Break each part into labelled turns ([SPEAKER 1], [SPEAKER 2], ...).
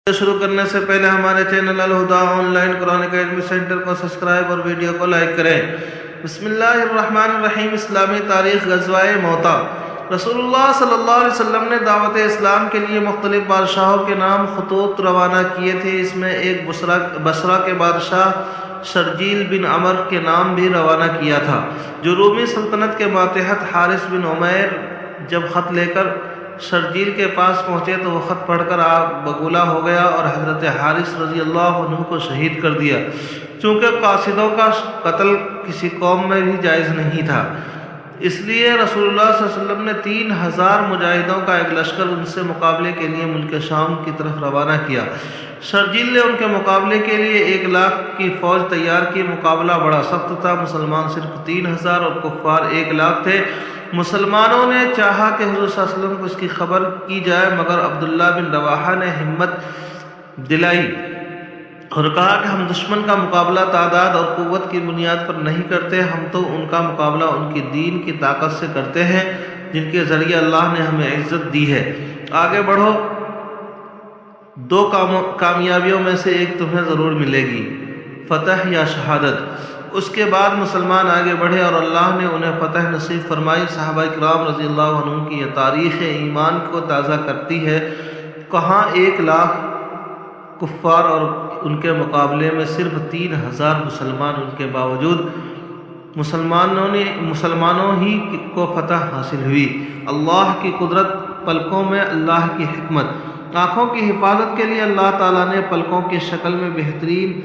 [SPEAKER 1] شروع کرنے سے پہلے ہمارے channel Alhuda online Quran academy centre کو سبسکرائب اور ویڈیو کو لائک کریں۔ بسم اللہ الرحمن الرحیم۔ اسلامی تاریخ غزوہ موتا۔ رسول اللہ صلی اللہ علیہ وسلم نے دعوت اسلام کے لیے مختلف بادشاہوں کے نام خطوط روانہ کیے تھے۔ اس میں ایک بصرہ کے بادشاہ شرجیل بن عمر کے نام بھی روانہ کیا تھا، جو رومی سلطنت کے ماتحت حارث بن عمیر جب خط لے کر شرجیل کے پاس پہنچے تو وہ خط پڑھ کر آپ بگولہ ہو گیا اور حضرت حارث رضی اللہ عنہ کو شہید کر دیا، چونکہ قاصدوں کا قتل کسی قوم میں بھی جائز نہیں تھا۔ اس لیے رسول اللہ صلی اللہ علیہ وسلم نے 3000 مجاہدوں کا ایک لشکر ان سے مقابلے کے لیے ملک شام کی طرف روانہ کیا۔ شرجیل نے ان کے مقابلے کے لیے 1,00,000 کی فوج تیار کی۔ مقابلہ بڑا سخت تھا، مسلمان صرف 3000 اور کفار 1,00,000 تھے۔ مسلمانوں نے چاہا کہ حضور صلی اللہ علیہ وسلم کو اس کی خبر کی جائے، مگر عبداللہ بن رواحہ نے ہمت دلائی اور کہا کہ ہم دشمن کا مقابلہ تعداد اور قوت کی بنیاد پر نہیں کرتے، ہم تو ان کا مقابلہ ان کی دین کی طاقت سے کرتے ہیں، جن کے ذریعے اللہ نے ہمیں عزت دی ہے۔ آگے بڑھو، 2 کامیابیوں میں سے ایک تمہیں ضرور ملے گی، فتح یا شہادت۔ اس کے بعد مسلمان آگے بڑھے اور اللہ نے انہیں فتح نصیب فرمائی۔ صحابہ کرام رضی اللہ عنہ کی یہ تاریخ ایمان کو تازہ کرتی ہے۔ کہاں 1,00,000 کفار اور ان کے مقابلے میں صرف 3000 مسلمان، ان کے باوجود مسلمانوں ہی کو فتح حاصل ہوئی۔ اللہ کی قدرت، پلکوں میں اللہ کی حکمت۔ آنکھوں کی حفاظت کے لیے اللہ تعالیٰ نے پلکوں کی شکل میں بہترین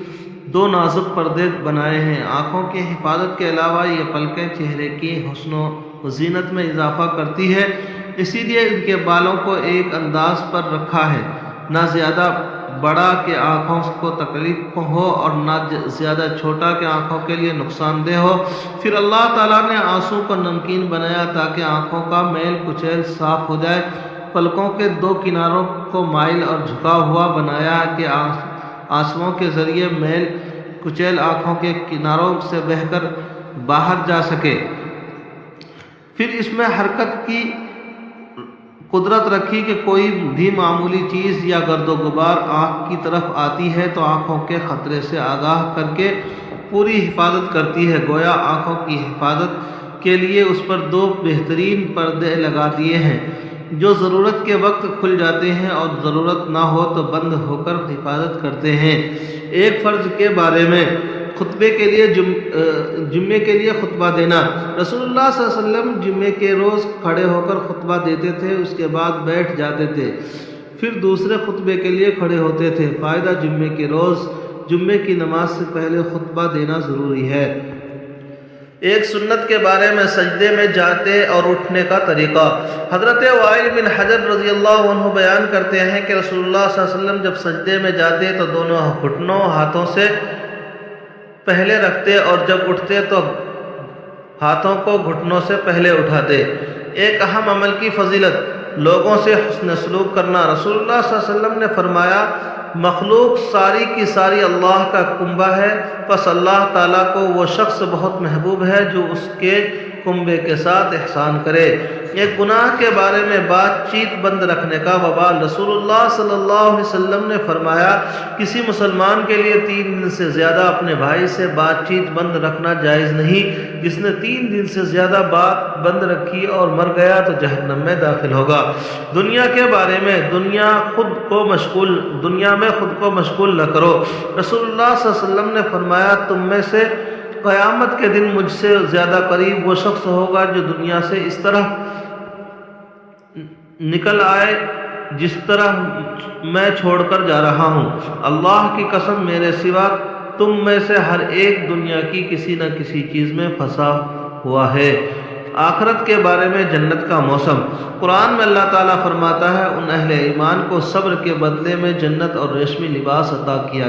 [SPEAKER 1] 2 نازک پردے بنائے ہیں۔ آنکھوں کی حفاظت کے علاوہ یہ پلکیں چہرے کی حسن و زینت میں اضافہ کرتی ہے، اسی لیے ان کے بالوں کو ایک انداز پر رکھا ہے، نہ زیادہ بڑا کہ آنکھوں کو تکلیف ہو اور نہ زیادہ چھوٹا کہ آنکھوں کے لیے نقصان دہ ہو۔ پھر اللہ تعالیٰ نے آنسو کو نمکین بنایا تاکہ آنکھوں کا میل کچیل صاف ہو جائے۔ پلکوں کے 2 کناروں کو مائل اور جھکا ہوا بنایا کہ آنسوؤں کے ذریعے میل کچیل آنکھوں کے کناروں سے بہہ کر باہر جا سکے۔ پھر اس میں حرکت کی قدرت رکھی کہ کوئی بھی معمولی چیز یا گرد و غبار آنکھ کی طرف آتی ہے تو آنکھوں کے خطرے سے آگاہ کر کے پوری حفاظت کرتی ہے۔ گویا آنکھوں کی حفاظت کے لیے اس پر 2 بہترین پردے لگا دیے ہیں، جو ضرورت کے وقت کھل جاتے ہیں اور ضرورت نہ ہو تو بند ہو کر حفاظت کرتے ہیں۔ ایک فرض کے بارے میں خطبے کے لیے جمعے کے لیے خطبہ دینا۔ رسول اللہ صلی اللہ علیہ وسلم جمعے کے روز کھڑے ہو کر خطبہ دیتے تھے، اس کے بعد بیٹھ جاتے تھے، پھر دوسرے خطبے کے لیے کھڑے ہوتے تھے۔ فائدہ: جمعے کے روز جمعے کی نماز سے پہلے خطبہ دینا ضروری ہے۔ ایک سنت کے بارے میں سجدے میں جاتے اور اٹھنے کا طریقہ۔ حضرت وائل بن حجر رضی اللہ عنہ بیان کرتے ہیں کہ رسول اللہ صلی اللہ علیہ وسلم جب سجدے میں جاتے تو دونوں گھٹنوں ہاتھوں سے پہلے رکھتے اور جب اٹھتے تو ہاتھوں کو گھٹنوں سے پہلے اٹھاتے۔ ایک اہم عمل کی فضیلت: لوگوں سے حسن سلوک کرنا۔ رسول اللہ صلی اللہ علیہ وسلم نے فرمایا، مخلوق ساری کی ساری اللہ کا کنبہ ہے، پس اللہ تعالیٰ کو وہ شخص بہت محبوب ہے جو اس کے کنبے کے ساتھ احسان کرے۔ ایک گناہ کے بارے میں بات چیت بند رکھنے کا وبال۔ رسول اللہ صلی اللہ علیہ وسلم نے فرمایا، کسی مسلمان کے لیے 3 دن سے زیادہ اپنے بھائی سے بات چیت بند رکھنا جائز نہیں۔ جس نے 3 دن سے زیادہ بات بند رکھی اور مر گیا تو جہنم میں داخل ہوگا۔ دنیا کے بارے میں دنیا میں خود کو مشغول نہ کرو۔ رسول اللہ صلی اللہ علیہ وسلم نے فرمایا، تم میں سے قیامت کے دن مجھ سے زیادہ قریب وہ شخص ہوگا جو دنیا سے اس طرح نکل آئے جس طرح میں چھوڑ کر جا رہا ہوں۔ اللہ کی قسم، میرے سوا تم میں سے ہر ایک دنیا کی کسی نہ کسی چیز میں پھنسا ہوا ہے۔ آخرت کے بارے میں جنت کا موسم۔ قرآن میں اللہ تعالیٰ فرماتا ہے، ان اہل ایمان کو صبر کے بدلے میں جنت اور ریشمی لباس عطا کیا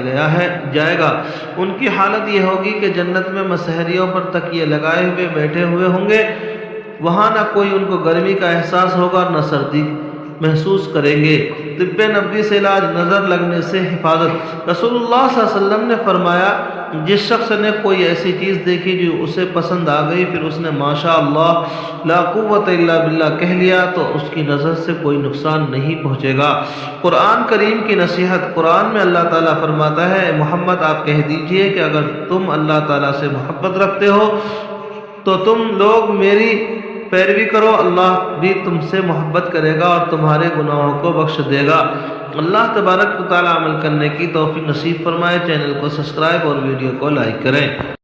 [SPEAKER 1] جائے گا۔ ان کی حالت یہ ہوگی کہ جنت میں مسحریوں پر تکیے لگائے ہوئے بیٹھے ہوئے ہوں گے، وہاں نہ کوئی ان کو گرمی کا احساس ہوگا نہ سردی محسوس کریں گے۔ طب نبوی سے علاج، نظر لگنے سے حفاظت۔ رسول اللہ صلی اللہ علیہ وسلم نے فرمایا، جس شخص نے کوئی ایسی چیز دیکھی جو اسے پسند آ گئی، پھر اس نے ماشاء اللہ لا قوت الا باللہ کہہ لیا، تو اس کی نظر سے کوئی نقصان نہیں پہنچے گا۔ قرآن کریم کی نصیحت، قرآن میں اللہ تعالیٰ فرماتا ہے، اے محمد آپ کہہ دیجئے کہ اگر تم اللہ تعالیٰ سے محبت رکھتے ہو تو تم لوگ میری پیروی کرو، اللہ بھی تم سے محبت کرے گا اور تمہارے گناہوں کو بخش دے گا۔ اللہ تبارک و تعالی عمل کرنے کی توفیق نصیب فرمائے۔ چینل کو سبسکرائب اور ویڈیو کو لائک کریں۔